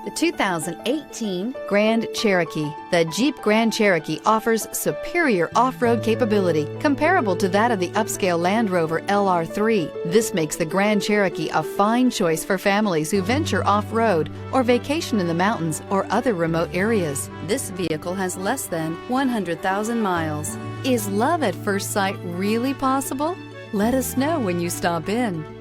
The 2018 Grand Cherokee. The Jeep Grand Cherokee offers superior off-road capability comparable to that of the upscale Land Rover LR3. This makes the Grand Cherokee a fine choice for families who venture off-road or vacation in the mountains or other remote areas. This vehicle has less than 100,000 miles. Is love at first sight really possible? Let us know when you stop in.